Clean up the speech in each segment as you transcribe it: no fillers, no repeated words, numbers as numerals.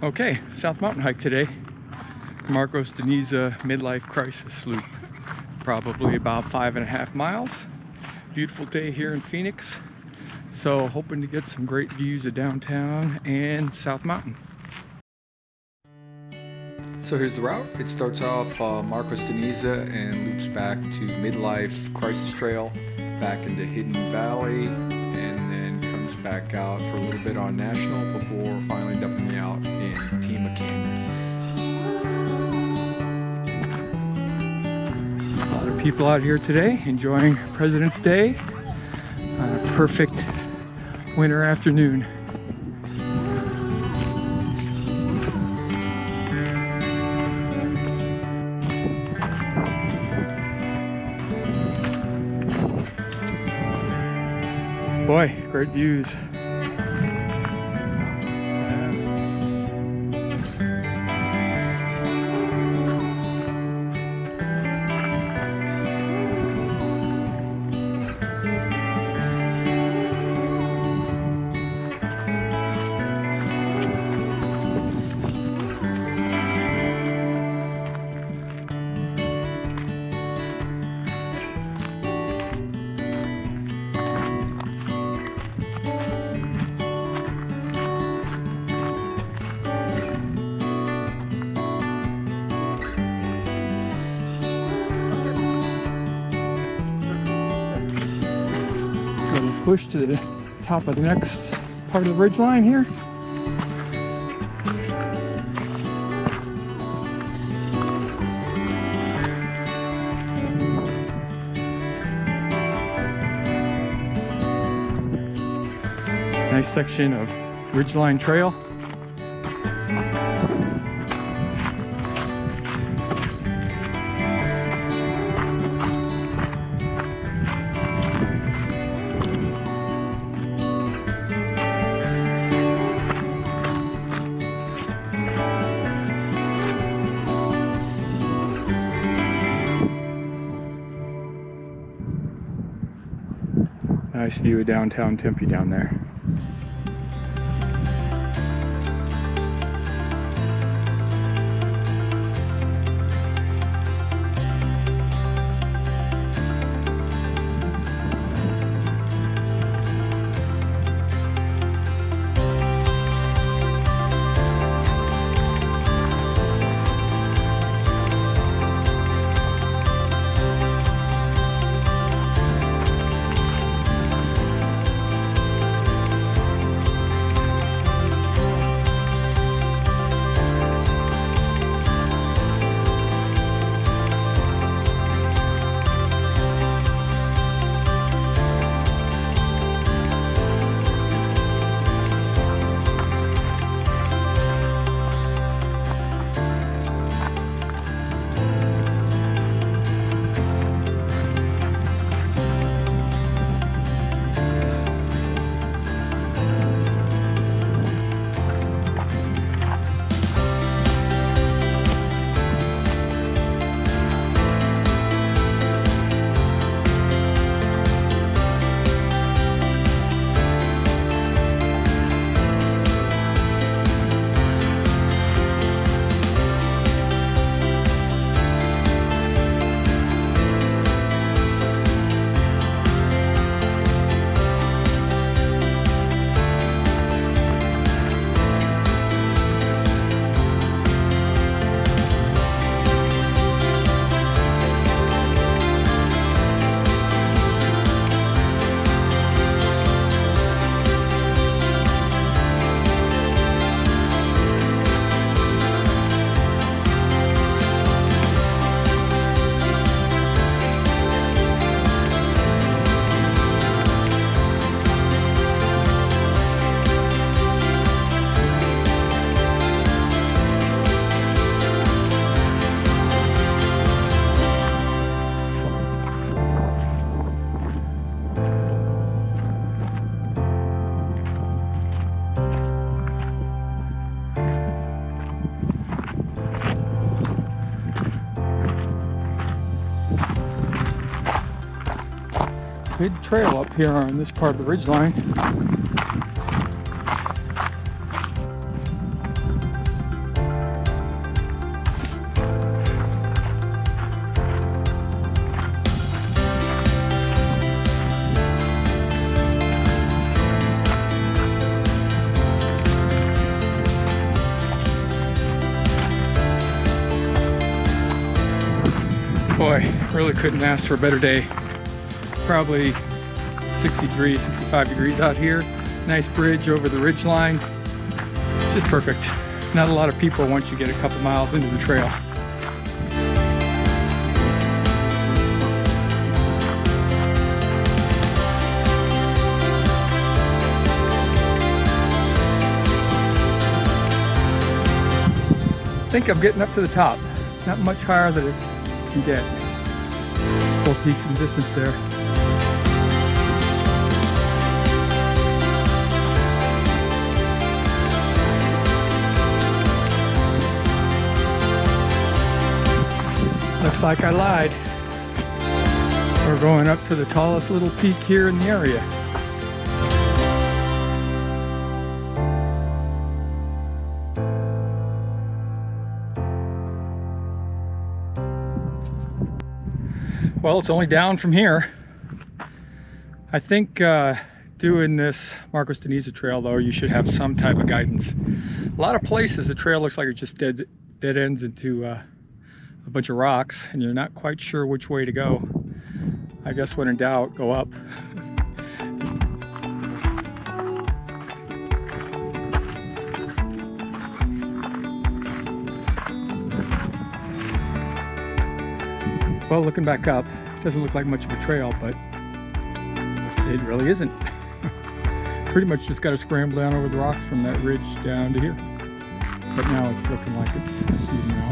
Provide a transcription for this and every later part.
Okay, South Mountain hike today. Marcos Deniza Midlife Crisis Loop. Probably about 5.5 miles. Beautiful day here in Phoenix. So hoping to get some great views of downtown and South Mountain. So here's the route. It starts off Marcos Deniza and loops back to Midlife Crisis Trail, back into Hidden Valley, and then comes back out for a little bit on National before finally dumping out in Pima Canyon. A lot of people out here today enjoying President's Day on a perfect winter afternoon. Boy, great views. Push to the top of the next part of the ridge line here. Nice section of ridgeline trail. Nice view of downtown Tempe down there. Good trail up here on this part of the ridgeline. Really couldn't ask for a better day. Probably 63, 65 degrees out here. Nice bridge over the ridge line. Just perfect. Not a lot of people once you get a couple miles into the trail. I think I'm getting up to the top. Not much higher than it can get. 4 peaks in distance there. Looks like I lied. We're going up to the tallest little peak here in the area. Well, it's only down from here. I think doing this Marcos de Niza trail, though, you should have some type of guidance. A lot of places the trail looks like it just dead ends into a bunch of rocks, and you're not quite sure which way to go. I guess when in doubt, go up. Well, looking back up, it doesn't look like much of a trail, but it really isn't. Pretty much just got to scramble down over the rocks from that ridge down to here. But now it's looking like it's easing out.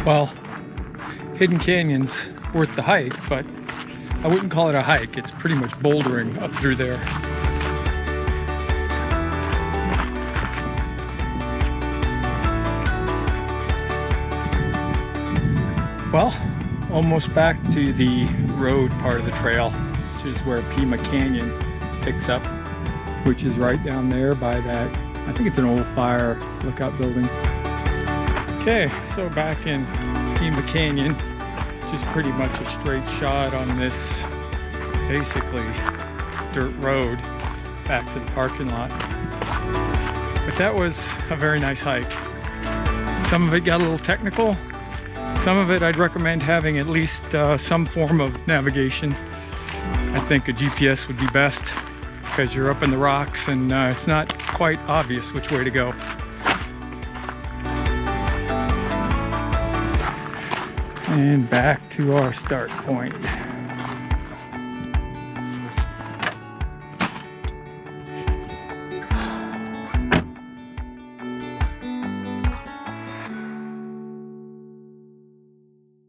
Well, Hidden Canyon's worth the hike, but I wouldn't call it a hike. It's pretty much bouldering up through there. Well, almost back to the road part of the trail, which is where Pima Canyon picks up, which is right down there by that, I think it's an old fire lookout building. Okay, so back in Pima Canyon, just pretty much a straight shot on this basically dirt road back to the parking lot. But that was a very nice hike. Some of it got a little technical. Some of it I'd recommend having at least some form of navigation. I think a GPS would be best because you're up in the rocks and it's not quite obvious which way to go. And back to our start point.